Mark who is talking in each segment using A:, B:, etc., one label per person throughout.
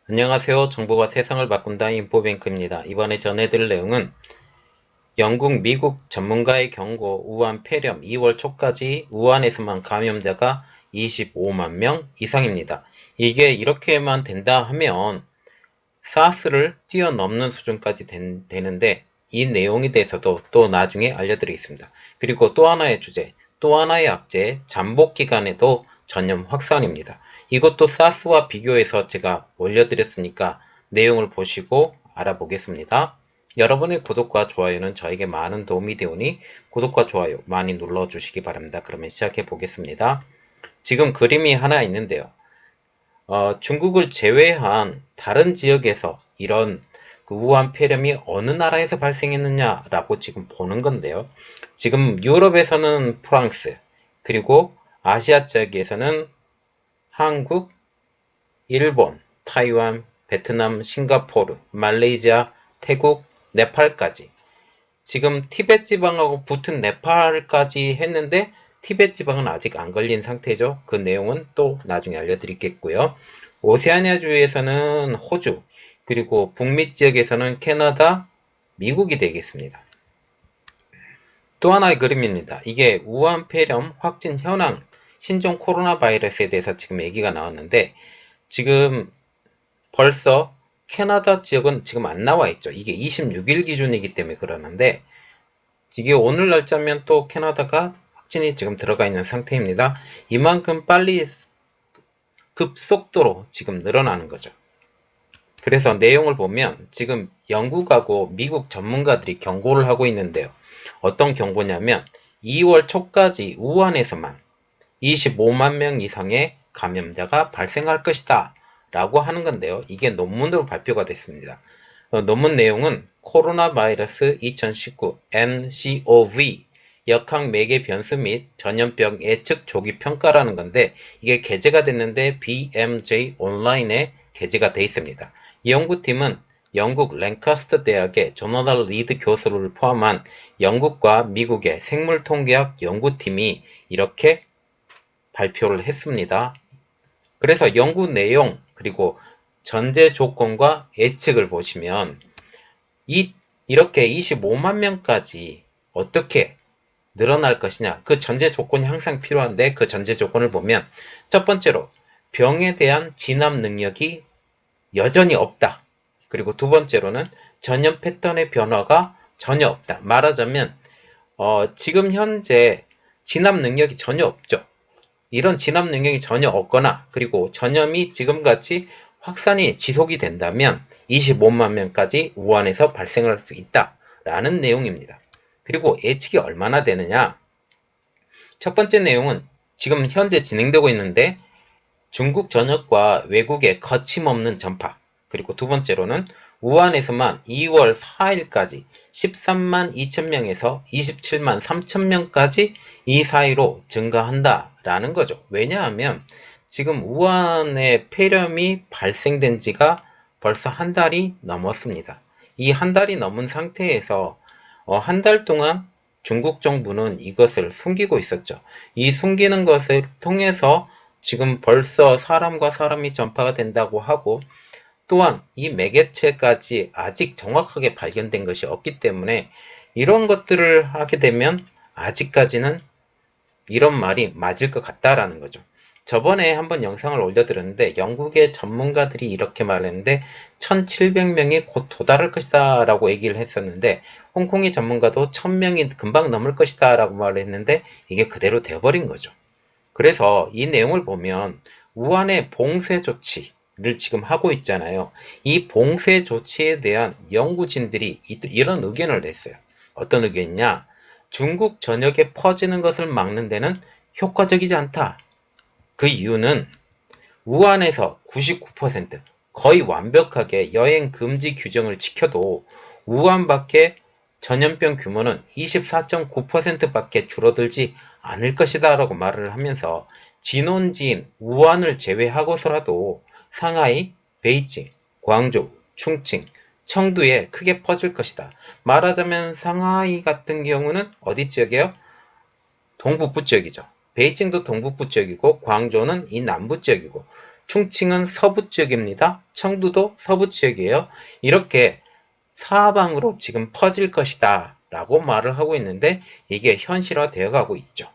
A: 안녕하세요. 정보가 세상을 바꾼다 인포뱅크입니다. 이번에 전해드릴 내용은 영국, 미국 전문가의 경고 우한 폐렴 2월 초까지 우한에서만 감염자가 25만 명 이상입니다. 이게 이렇게만 된다 하면 사스를 뛰어넘는 수준까지 되는데 이 내용에 대해서도 또 나중에 알려드리겠습니다. 그리고 또 하나의 주제, 또 하나의 악재, 잠복 기간에도 전염 확산입니다. 이것도 사스와 비교해서 제가 올려드렸으니까 내용을 보시고 알아보겠습니다. 여러분의 구독과 좋아요는 저에게 많은 도움이 되오니 구독과 좋아요 많이 눌러주시기 바랍니다. 그러면 시작해 보겠습니다. 지금 그림이 하나 있는데요. 중국을 제외한 다른 지역에서 이런 그 우한 폐렴이 어느 나라에서 발생했느냐라고 지금 보는 건데요. 지금 유럽에서는 프랑스, 그리고 아시아 지역에서는 한국, 일본, 타이완, 베트남, 싱가포르, 말레이시아, 태국, 네팔까지 지금 티베트 지방하고 붙은 네팔까지 했는데 티베트 지방은 아직 안 걸린 상태죠. 그 내용은 또 나중에 알려드리겠고요. 오세아니아주에서는 호주, 그리고 북미 지역에서는 캐나다, 미국이 되겠습니다. 또 하나의 그림입니다. 이게 우한 폐렴 확진 현황, 신종 코로나 바이러스에 대해서 지금 얘기가 나왔는데 지금 벌써 캐나다 지역은 지금 안 나와 있죠. 이게 26일 기준이기 때문에 그러는데 이게 오늘 날짜면 또 캐나다가 확진이 지금 들어가 있는 상태입니다. 이만큼 빨리 급속도로 지금 늘어나는 거죠. 그래서 내용을 보면 지금 영국하고 미국 전문가들이 경고를 하고 있는데요. 어떤 경고냐면 2월 초까지 우한에서만 25만 명 이상의 감염자가 발생할 것이다 라고 하는 건데요. 이게 논문으로 발표가 됐습니다. 논문 내용은 코로나 바이러스 2019 nCoV 역학 매개 변수 및 전염병 예측 조기 평가라는 건데 이게 게재가 됐는데 BMJ 온라인에 게재가 돼 있습니다. 이 연구팀은 영국 랭카스터 대학의 조나단 리드 교수를 포함한 영국과 미국의 생물통계학 연구팀이 이렇게 발표를 했습니다. 그래서 연구 내용 그리고 전제 조건과 예측을 보시면 이렇게 25만 명까지 어떻게 늘어날 것이냐, 그 전제 조건이 항상 필요한데 그 전제 조건을 보면 첫 번째로 병에 대한 진압 능력이 여전히 없다. 그리고 두 번째로는 전염 패턴의 변화가 전혀 없다. 말하자면 지금 현재 진압 능력이 전혀 없죠. 이런 진압 능력이 전혀 없거나 그리고 전염이 지금같이 확산이 지속이 된다면 25만 명까지 우한에서 발생할 수 있다라는 내용입니다. 그리고 예측이 얼마나 되느냐? 첫 번째 내용은 지금 현재 진행되고 있는데 중국 전역과 외국의 거침없는 전파, 그리고 두 번째로는 우한에서만 2월 4일까지 13만 2천 명에서 27만 3천 명까지 이 사이로 증가한다라는 거죠. 왜냐하면 지금 우한의 폐렴이 발생된 지가 벌써 한 달이 넘었습니다. 이 한 달이 넘은 상태에서 한 달 동안 중국 정부는 이것을 숨기고 있었죠. 이 숨기는 것을 통해서 지금 벌써 사람과 사람이 전파가 된다고 하고 또한 이 매개체까지 아직 정확하게 발견된 것이 없기 때문에 이런 것들을 하게 되면 아직까지는 이런 말이 맞을 것 같다라는 거죠. 저번에 한번 영상을 올려드렸는데 영국의 전문가들이 이렇게 말했는데 1700명이 곧 도달할 것이다 라고 얘기를 했었는데 홍콩의 전문가도 1000명이 금방 넘을 것이다 라고 말을 했는데 이게 그대로 되어버린 거죠. 그래서 이 내용을 보면 우한의 봉쇄 조치를 지금 하고 있잖아요. 이 봉쇄 조치에 대한 연구진들이 이런 의견을 냈어요. 어떤 의견이냐? 중국 전역에 퍼지는 것을 막는 데는 효과적이지 않다. 그 이유는 우한에서 99% 거의 완벽하게 여행 금지 규정을 지켜도 우한 밖에 전염병 규모는 24.9%밖에 줄어들지 않을 것이다 라고 말을 하면서 진원지인 우한을 제외하고서라도 상하이, 베이징, 광저우, 충칭, 청두에 크게 퍼질 것이다. 말하자면 상하이 같은 경우는 어디 지역이에요? 동북부 지역이죠. 베이징도 동북부 지역이고 광저우는 이 남부 지역이고 충칭은 서부 지역입니다. 청두도 서부 지역이에요. 이렇게 사방으로 지금 퍼질 것이다 라고 말을 하고 있는데 이게 현실화되어 가고 있죠.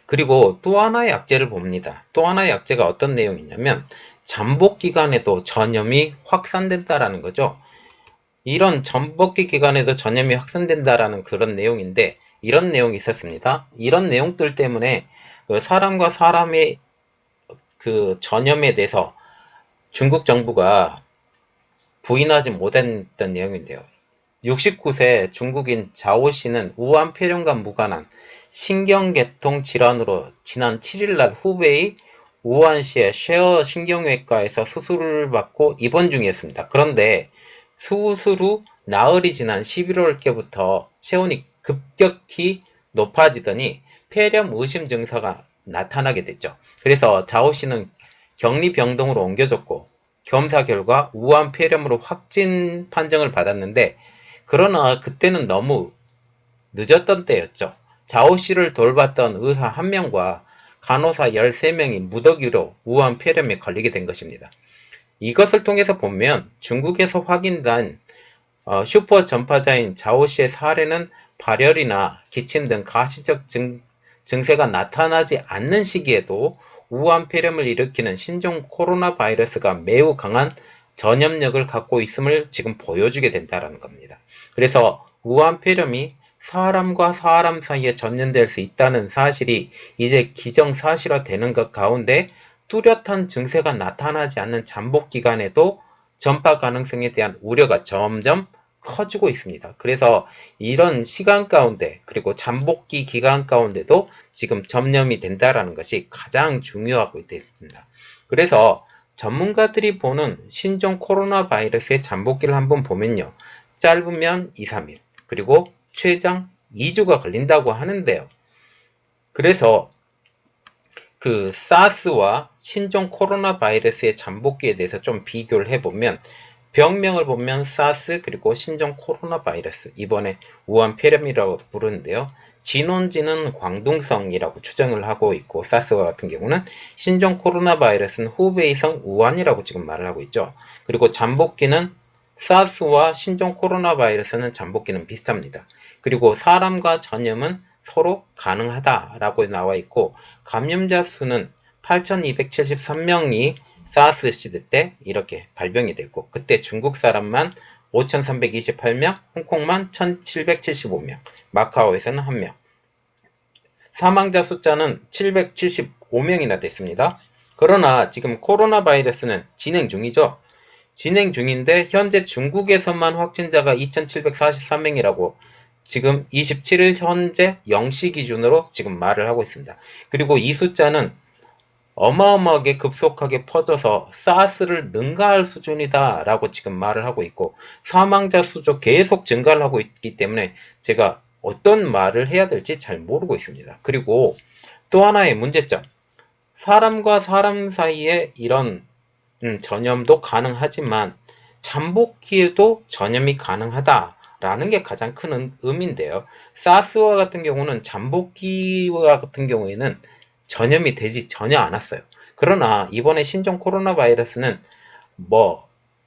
A: 그리고 또 하나의 약재를 봅니다. 또 하나의 약재가 어떤 내용이냐면 잠복 기간에도 전염이 확산된다라는 거죠. 이런 잠복기 기간에도 전염이 확산된다라는 그런 내용인데 이런 내용이 있었습니다. 이런 내용들 때문에 그 사람과 사람의 그 전염에 대해서 중국 정부가 부인하지 못했던 내용인데요. 69세 중국인 자오씨는 우한 폐렴과 무관한 신경계통 질환으로 지난 7일날 후베이 우한시의 쉐어 신경외과에서 수술을 받고 입원 중이었습니다. 그런데 수술 후 나흘이 지난 11월께부터 체온이 급격히 높아지더니 폐렴 의심 증세가 나타나게 됐죠. 그래서 자오씨는 격리병동으로 옮겨졌고 검사 결과 우한 폐렴으로 확진 판정을 받았는데 그러나 그때는 너무 늦었던 때였죠. 자오 씨를 돌봤던 의사 1명과 간호사 13명이 무더기로 우한 폐렴에 걸리게 된 것입니다. 이것을 통해서 보면 중국에서 확인된 슈퍼 전파자인 자오 씨의 사례는 발열이나 기침 등 가시적 증세가 나타나지 않는 시기에도 우한 폐렴을 일으키는 신종 코로나 바이러스가 매우 강한 전염력을 갖고 있음을 지금 보여주게 된다는 겁니다. 그래서 우한 폐렴이 사람과 사람 사이에 전염될 수 있다는 사실이 이제 기정사실화되는 것 가운데 뚜렷한 증세가 나타나지 않는 잠복 기간에도 전파 가능성에 대한 우려가 점점 커지고 있습니다. 그래서 이런 시간 가운데 그리고 잠복기 기간 가운데도 지금 전염이 된다는 것이 가장 중요하고 있습니다. 그래서 전문가들이 보는 신종 코로나 바이러스의 잠복기를 한번 보면요. 짧으면 2, 3일 그리고 최장 2주가 걸린다고 하는데요. 그래서 그 사스와 신종 코로나 바이러스의 잠복기에 대해서 좀 비교를 해보면 병명을 보면 사스 그리고 신종 코로나 바이러스 이번에 우한 폐렴이라고 부르는데요. 진원지는 광둥성이라고 추정을 하고 있고 사스와 같은 경우는 신종 코로나 바이러스는 후베이성 우한이라고 지금 말을 하고 있죠. 그리고 잠복기는 사스와 신종 코로나 바이러스는 잠복기는 비슷합니다. 그리고 사람과 전염은 서로 가능하다라고 나와 있고 감염자 수는 8,273명이 사스 시대 때 이렇게 발병이 됐고 그때 중국 사람만 5,328명, 홍콩만 1,775명, 마카오에서는 1명. 사망자 숫자는 775명이나 됐습니다. 그러나 지금 코로나 바이러스는 진행 중이죠. 진행 중인데 현재 중국에서만 확진자가 2,743명이라고 지금 27일 현재 0시 기준으로 지금 말을 하고 있습니다. 그리고 이 숫자는 어마어마하게 급속하게 퍼져서 사스를 능가할 수준이다 라고 지금 말을 하고 있고 사망자 수도 계속 증가를 하고 있기 때문에 제가 어떤 말을 해야 될지 잘 모르고 있습니다. 그리고 또 하나의 문제점 사람과 사람 사이에 이런 전염도 가능하지만 잠복기에도 전염이 가능하다라는 게 가장 큰 의미인데요. 사스와 같은 경우는 잠복기와 같은 경우에는 전염이 되지 전혀 않았어요. 그러나 이번에 신종 코로나 바이러스는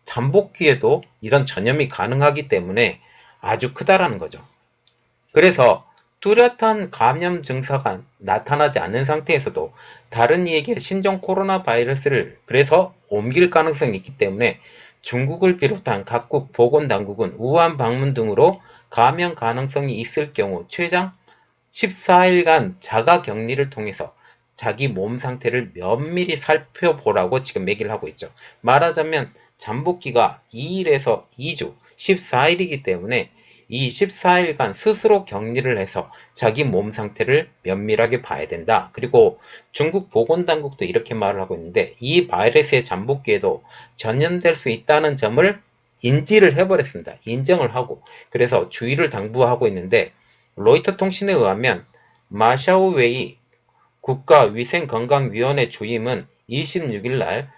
A: 잠복기에도 이런 전염이 가능하기 때문에 아주 크다라는 거죠. 그래서 뚜렷한 감염 증상가 나타나지 않는 상태에서도 다른 이에게 신종 코로나 바이러스를 그래서 옮길 가능성이 있기 때문에 중국을 비롯한 각국 보건당국은 우한 방문 등으로 감염 가능성이 있을 경우 최장 14일간 자가 격리를 통해서 자기 몸 상태를 면밀히 살펴보라고 지금 얘기를 하고 있죠. 말하자면 잠복기가 2일에서 2주, 14일이기 때문에 이 14일간 스스로 격리를 해서 자기 몸 상태를 면밀하게 봐야 된다. 그리고 중국 보건당국도 이렇게 말을 하고 있는데 이 바이러스의 잠복기에도 전염될 수 있다는 점을 인지를 해버렸습니다. 인정을 하고 그래서 주의를 당부하고 있는데 로이터 통신에 의하면 마샤오웨이 국가위생건강위원회 주임은 26일 날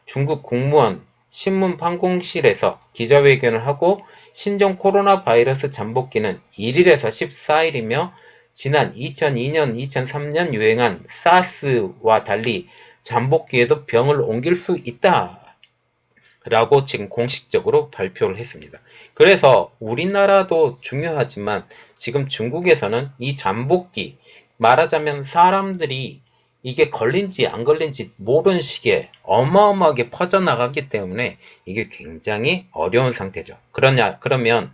A: 중국 국무원 신문방공실에서 기자회견을 하고 신종 코로나 바이러스 잠복기는 1일에서 14일이며 지난 2002년, 2003년 유행한 사스와 달리 잠복기에도 병을 옮길 수 있다 라고 지금 공식적으로 발표를 했습니다. 그래서 우리나라도 중요하지만 지금 중국에서는 이 잠복기, 말하자면 사람들이 이게 걸린지 안 걸린지 모르는 시기에 어마어마하게 퍼져나가기 때문에 이게 굉장히 어려운 상태죠. 그러면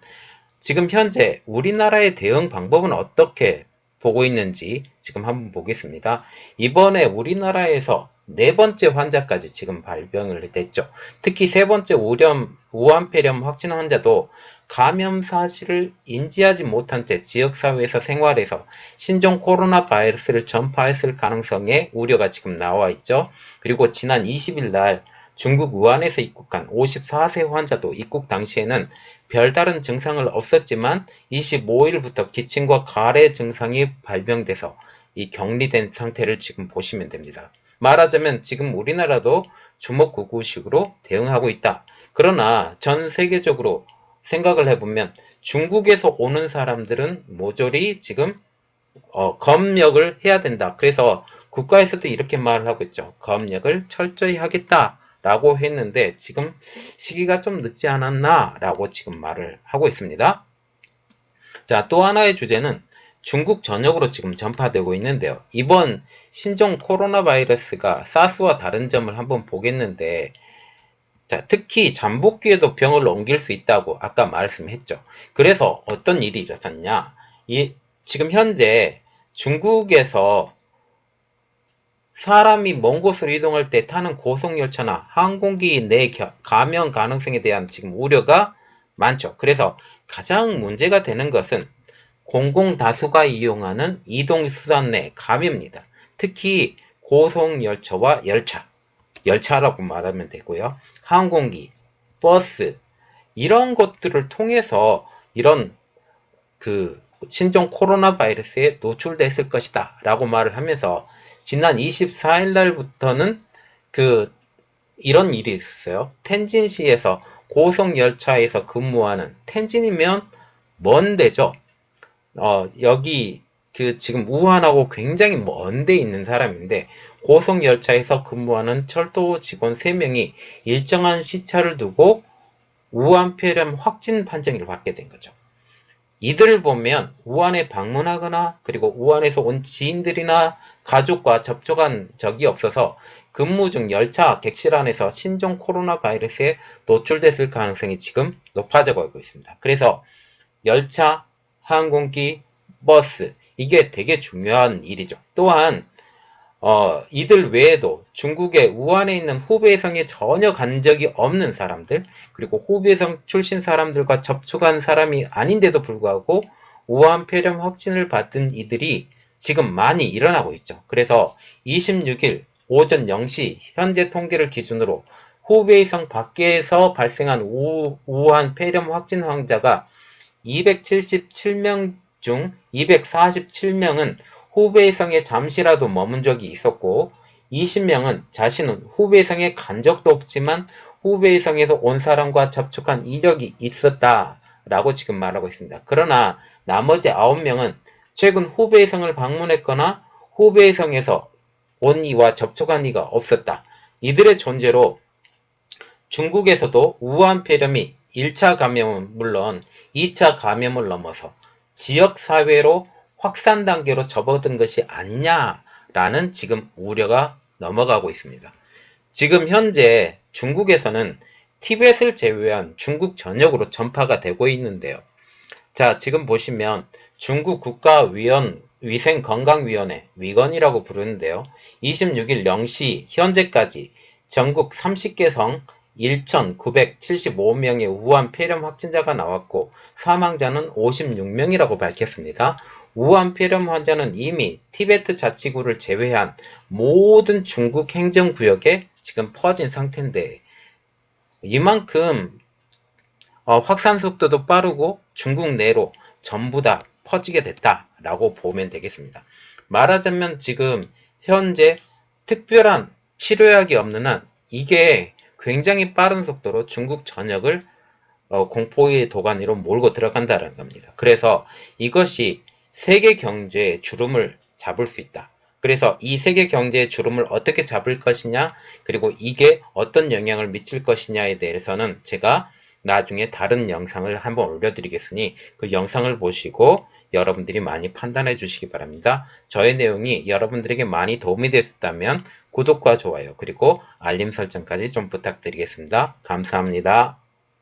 A: 지금 현재 우리나라의 대응 방법은 어떻게 보고 있는지 지금 한번 보겠습니다. 이번에 우리나라에서 네 번째 환자까지 지금 발병을 됐죠. 특히 세 번째 우한폐렴 확진 환자도 감염 사실을 인지하지 못한 채 지역사회에서 생활해서 신종 코로나 바이러스를 전파했을 가능성의 우려가 지금 나와 있죠. 그리고 지난 20일 날 중국 우한에서 입국한 54세 환자도 입국 당시에는 별다른 증상을 없었지만 25일부터 기침과 가래 증상이 발병돼서 이 격리된 상태를 지금 보시면 됩니다. 말하자면 지금 우리나라도 주먹구구식으로 대응하고 있다. 그러나 전 세계적으로 생각을 해보면 중국에서 오는 사람들은 모조리 지금 검역을 해야 된다. 그래서 국가에서도 이렇게 말을 하고 있죠. 검역을 철저히 하겠다. 라고 했는데 지금 시기가 좀 늦지 않았나 라고 지금 말을 하고 있습니다. 자, 또 하나의 주제는 중국 전역으로 지금 전파되고 있는데요. 이번 신종 코로나 바이러스가 사스와 다른 점을 한번 보겠는데, 자, 특히 잠복기에도 병을 옮길 수 있다고 아까 말씀했죠. 그래서 어떤 일이 일어났냐? 지금 현재 중국에서 사람이 먼 곳으로 이동할 때 타는 고속열차나 항공기 내 감염 가능성에 대한 지금 우려가 많죠. 그래서 가장 문제가 되는 것은 공공다수가 이용하는 이동수단 내 감염입니다. 특히 고속열차와 열차라고 말하면 되고요. 항공기, 버스 이런 것들을 통해서 이런 신종 코로나 바이러스에 노출됐을 것이다 라고 말을 하면서 지난 24일 날부터는 이런 일이 있었어요. 텐진시에서 고속열차에서 근무하는, 텐진이면 먼 데죠. 여기 지금 우한하고 굉장히 먼 데 있는 사람인데 고속열차에서 근무하는 철도 직원 3명이 일정한 시차를 두고 우한폐렴 확진 판정을 받게 된 거죠. 이들을 보면 우한에 방문하거나 그리고 우한에서 온 지인들이나 가족과 접촉한 적이 없어서 근무 중 열차 객실 안에서 신종 코로나 바이러스에 노출됐을 가능성이 지금 높아져 가고 있습니다. 그래서 열차, 항공기, 버스 이게 되게 중요한 일이죠. 또한 이들 외에도 중국의 우한에 있는 후베이성에 전혀 간 적이 없는 사람들, 그리고 후베이성 출신 사람들과 접촉한 사람이 아닌데도 불구하고 우한폐렴 확진을 받은 이들이 지금 많이 일어나고 있죠. 그래서 26일 오전 0시 현재 통계를 기준으로 후베이성 밖에서 발생한 우한폐렴 확진 환자가 277명 중 247명은 후베이성에 잠시라도 머문 적이 있었고 20명은 자신은 후베이성에 간 적도 없지만 후베이성에서 온 사람과 접촉한 이력이 있었다 라고 지금 말하고 있습니다. 그러나 나머지 9명은 최근 후베이성을 방문했거나 후베이성에서 온 이와 접촉한 이가 없었다. 이들의 존재로 중국에서도 우한폐렴이 1차 감염은 물론 2차 감염을 넘어서 지역사회로 확산 단계로 접어든 것이 아니냐라는 지금 우려가 넘어가고 있습니다. 지금 현재 중국에서는 티벳을 제외한 중국 전역으로 전파가 되고 있는데요. 자, 지금 보시면 중국 국가위생건강위원회, 위건이라고 부르는데요. 26일 0시 현재까지 전국 30개성 1,975명의 우한폐렴 확진자가 나왔고 사망자는 56명이라고 밝혔습니다. 우한폐렴 환자는 이미 티베트 자치구를 제외한 모든 중국 행정구역에 지금 퍼진 상태인데 이만큼 확산 속도도 빠르고 중국 내로 전부 다 퍼지게 됐다라고 보면 되겠습니다. 말하자면 지금 현재 특별한 치료약이 없는 한 이게 굉장히 빠른 속도로 중국 전역을 공포의 도가니로 몰고 들어간다는 겁니다. 그래서 이것이 세계 경제의 주름을 잡을 수 있다. 그래서 이 세계 경제의 주름을 어떻게 잡을 것이냐, 그리고 이게 어떤 영향을 미칠 것이냐에 대해서는 제가 나중에 다른 영상을 한번 올려드리겠으니 그 영상을 보시고 여러분들이 많이 판단해 주시기 바랍니다. 저의 내용이 여러분들에게 많이 도움이 되셨다면 구독과 좋아요 그리고 알림 설정까지 좀 부탁드리겠습니다. 감사합니다.